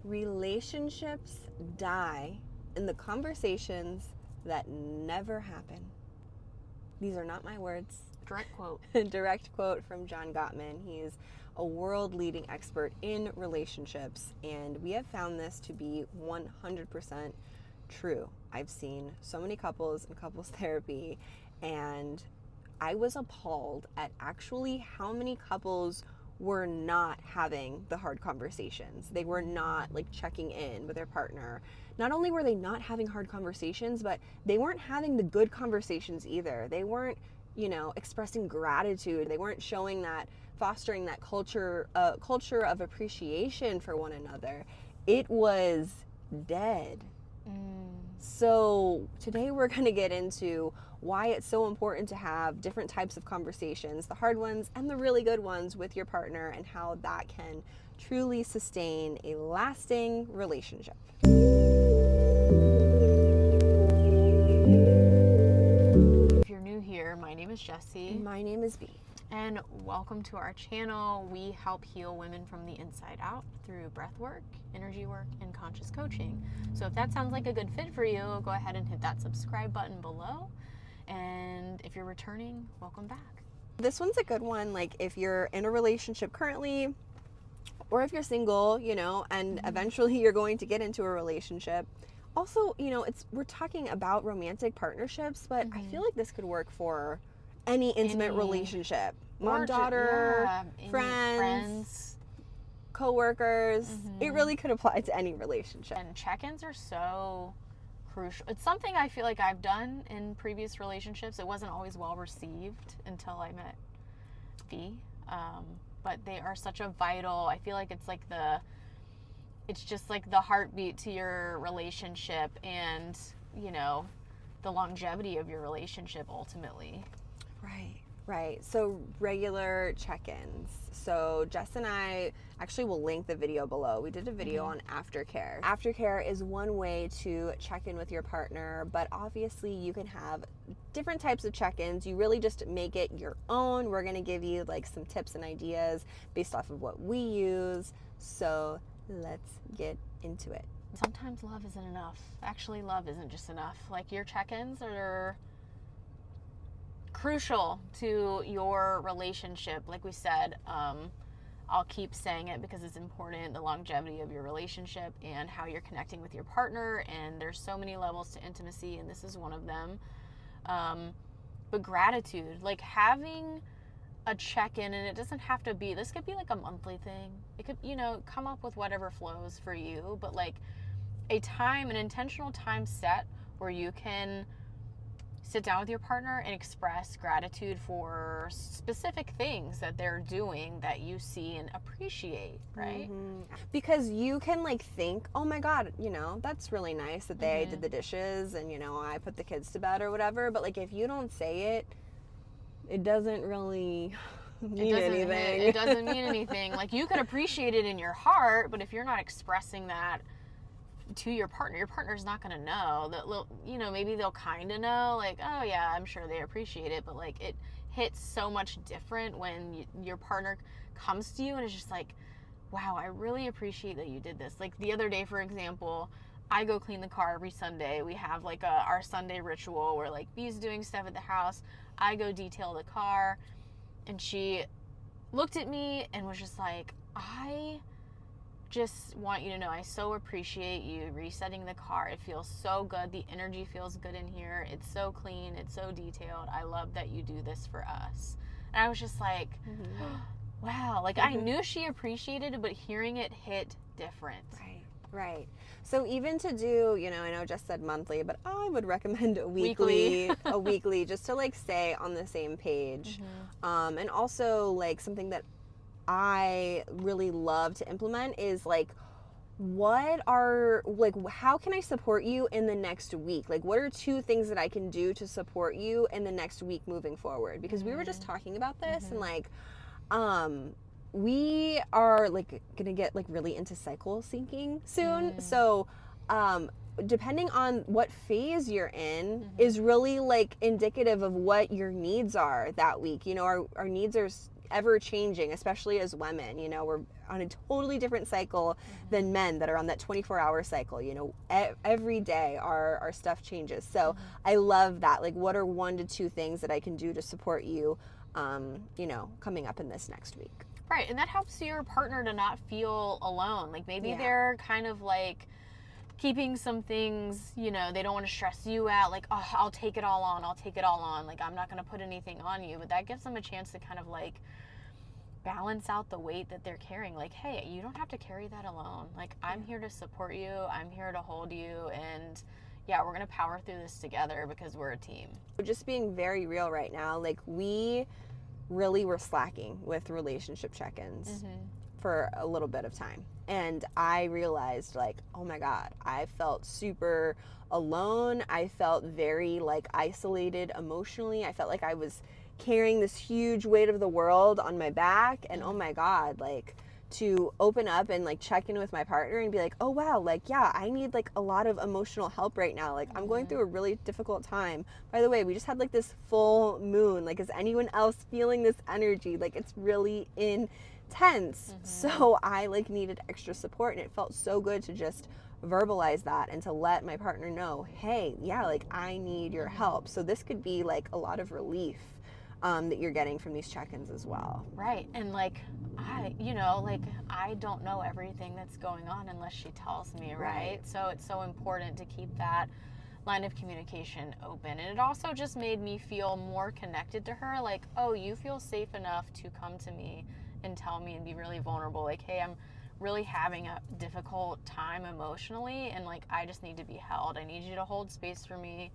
Relationships die in the conversations that never happen. These are not my words. Direct quote. Direct quote from John Gottman. He's a world-leading expert in relationships, and we have found this to be 100% true. I've seen so many couples in couples therapy, and I was appalled at actually how many couples were not having the hard conversations. They were not like checking in with their partner. Not only were they not having hard conversations, but they weren't having the good conversations either. They weren't, expressing gratitude. They weren't showing that, fostering that culture of appreciation for one another. It was dead. So today we're going to get into why it's so important to have different types of conversations, the hard ones and the really good ones with your partner, and how that can truly sustain a lasting relationship. If you're new here, my name is Jessy. My name is B. And welcome to our channel. We help heal women from the inside out through breath work, energy work, and conscious coaching. So if that sounds like a good fit for you, go ahead and hit that subscribe button below. And if you're returning, welcome back. This one's a good one, like if you're in a relationship currently, or if you're single, and eventually you're going to get into a relationship. Also, we're talking about romantic partnerships, but I feel like this could work for any intimate relationship. Mom, daughter, friends, co-workers. It really could apply to any relationship. And check-ins are so crucial. It's something I feel like I've done in previous relationships. It wasn't always well received until I met V. But they are such a vital, I feel like it's just like the heartbeat to your relationship and, the longevity of your relationship ultimately. Right. So regular check-ins. So Jess and I actually will link the video below. We did a video on aftercare. Aftercare is one way to check in with your partner, but obviously you can have different types of check-ins. You really just make it your own. We're going to give you like some tips and ideas based off of what we use. So let's get into it. Sometimes love isn't enough. Actually, love isn't just enough. Like your check-ins are crucial to your relationship. Like we said, I'll keep saying it because it's important, the longevity of your relationship and how you're connecting with your partner. And there's so many levels to intimacy, and this is one of them. But gratitude, like having a check-in, and it doesn't have to be, this could be like a monthly thing. It could, come up with whatever flows for you, but like an intentional time set where you can sit down with your partner and express gratitude for specific things that they're doing that you see and appreciate, right? Because you can like think, oh my God, that's really nice that they did the dishes and, I put the kids to bed or whatever. But like if you don't say it, it doesn't really mean anything. It doesn't mean anything. Like you could appreciate it in your heart, but if you're not expressing that to your partner's not going to know that. Maybe they'll kind of know, like, oh yeah, I'm sure they appreciate it, but like it hits so much different when your partner comes to you and is just like, wow, I really appreciate that you did this. Like the other day, for example, I go clean the car every Sunday. We have like our Sunday ritual where like B's doing stuff at the house, I go detail the car, and she looked at me and was just like, I just want you to know I so appreciate you resetting the car. It feels so good. The energy feels good in here. It's so clean. It's so detailed. I love that you do this for us. And I was just like, wow. Like I knew she appreciated it, but hearing it hit different. Right. So even to do, I know Jess said monthly, but I would recommend a weekly, just to like stay on the same page. And also like something that I really love to implement is like, how can I support you in the next week? Like, what are 2 things that I can do to support you in the next week moving forward? Because we were just talking about this and like, we are like gonna get like really into cycle syncing soon. So, depending on what phase you're in is really like indicative of what your needs are that week. Our needs are ever changing, especially as women. You know, we're on a totally different cycle than men that are on that 24-hour cycle. You know, every day our stuff changes. So I love that. Like, what are 1 to 2 things that I can do to support you, you know, coming up in this next week? Right, and that helps your partner to not feel alone. Like, maybe they're kind of like keeping some things, you know, they don't want to stress you out. Like, oh, I'll take it all on. Like, I'm not going to put anything on you. But that gives them a chance to kind of like balance out the weight that they're carrying. Like, hey, you don't have to carry that alone. Like, I'm here to support you. I'm here to hold you. And yeah, we're going to power through this together because we're a team. Just being very real right now, like, we really were slacking with relationship check-ins for a little bit of time. And I realized, like, oh my God, I felt super alone. I felt very like isolated emotionally. I felt like I was carrying this huge weight of the world on my back. And oh my God, like, to open up and like check in with my partner and be like, oh wow, like, yeah, I need like a lot of emotional help right now. Like, I'm going through a really difficult time. By the way, we just had like this full moon. Like, is anyone else feeling this energy? Like, it's really intense. So I like needed extra support, and it felt so good to just verbalize that and to let my partner know, hey, yeah, like, I need your help. So this could be like a lot of relief that you're getting from these check-ins as well. Right. And like, I don't know everything that's going on unless she tells me, right? So it's so important to keep that line of communication open. And it also just made me feel more connected to her. Like, oh, you feel safe enough to come to me and tell me and be really vulnerable. Like, hey, I'm really having a difficult time emotionally, and like, I just need to be held. I need you to hold space for me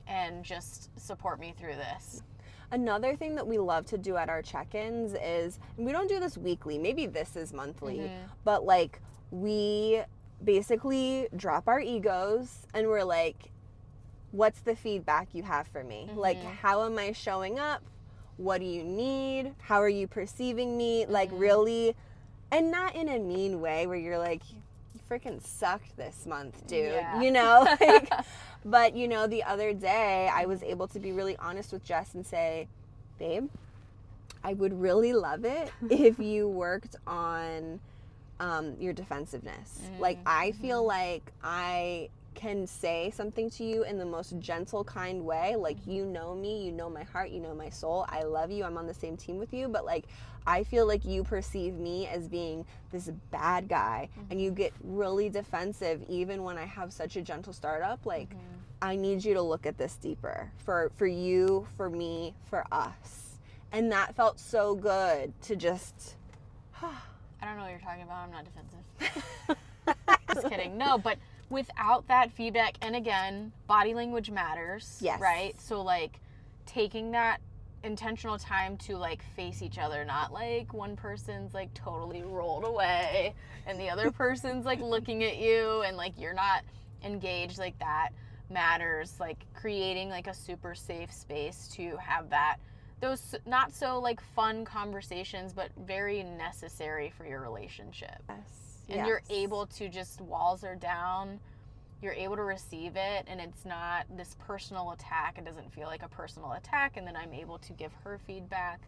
and just support me through this. Another thing that we love to do at our check-ins is, and we don't do this weekly, maybe this is monthly, but like, we basically drop our egos and we're like, what's the feedback you have for me? Like, how am I showing up? What do you need? How are you perceiving me? Like, really, and not in a mean way where you're like, you freaking sucked this month, dude. You know, like, but you know, the other day I was able to be really honest with Jess and say, babe, I would really love it if you worked on your defensiveness. Like, I feel like I can say something to you in the most gentle, kind way. Like, you know me, you know my heart, you know my soul. I love you. I'm on the same team with you. But like, I feel like you perceive me as being this bad guy, and you get really defensive even when I have such a gentle startup. Like, I need you to look at this deeper for you, for me, for us. And that felt so good to just I don't know what you're talking about. I'm not defensive. Just kidding. No, but without that feedback, and again, body language matters. Yes. Right? So like, taking that intentional time to like face each other, not like one person's like totally rolled away and the other person's like looking at you and like you're not engaged. Like, that matters. Like, creating like a super safe space to have that, those not so like fun conversations, but very necessary for your relationship. And you're able to just, walls are down, you're able to receive it, and it's not this personal attack. It doesn't feel like a personal attack, and then I'm able to give her feedback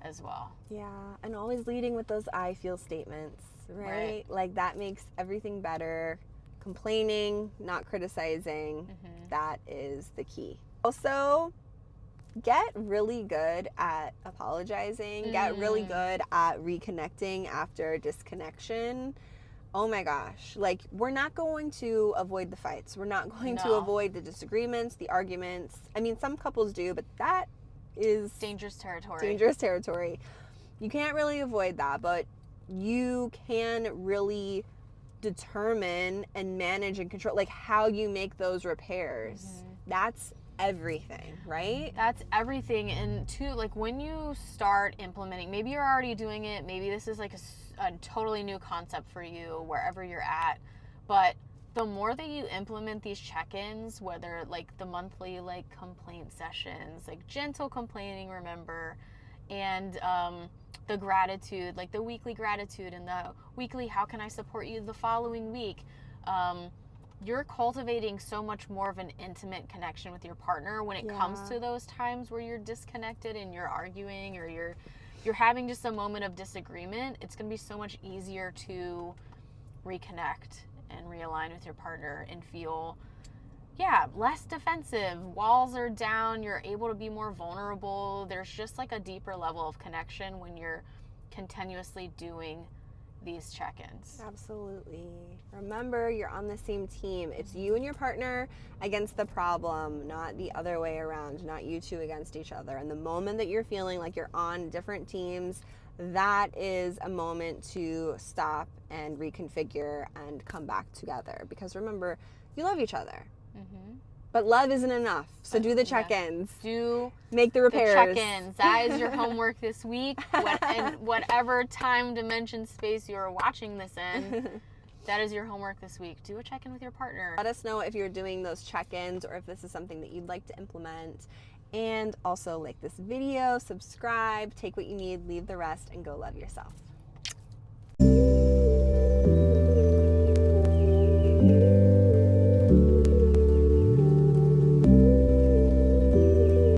as well. Yeah, and always leading with those I feel statements, right? Like, that makes everything better. Complaining, not criticizing, that is the key. Also, get really good at apologizing. Get really good at reconnecting after disconnection. Oh my gosh. Like, we're not going to avoid the fights. We're not going to avoid the disagreements, the arguments. I mean, some couples do, but that is dangerous territory. Dangerous territory. You can't really avoid that, but you can really determine and manage and control, like, how you make those repairs. That's everything, right? That's everything. And too, like, when you start implementing, maybe you're already doing it, maybe this is like a totally new concept for you wherever you're at, but the more that you implement these check-ins, whether like the monthly like complaint sessions, like gentle complaining, remember, and the gratitude, like the weekly gratitude and the weekly how can I support you the following week, you're cultivating so much more of an intimate connection with your partner when it comes to those times where you're disconnected and you're arguing or you're, you're having just a moment of disagreement, it's going to be so much easier to reconnect and realign with your partner and feel, less defensive. Walls are down. You're able to be more vulnerable. There's just like a deeper level of connection when you're continuously doing these check-ins. Absolutely. Remember, you're on the same team. It's you and your partner against the problem, not the other way around, not you two against each other. And the moment that you're feeling like you're on different teams, that is a moment to stop and reconfigure and come back together. Because remember, you love each other. Mm-hmm. But love isn't enough. So do the check-ins. Do make the repairs. The check-ins. That is your homework this week. And whatever time, dimension, space you're watching this in, that is your homework this week. Do a check-in with your partner. Let us know if you're doing those check-ins or if this is something that you'd like to implement. And also like this video, subscribe, take what you need, leave the rest, and go love yourself.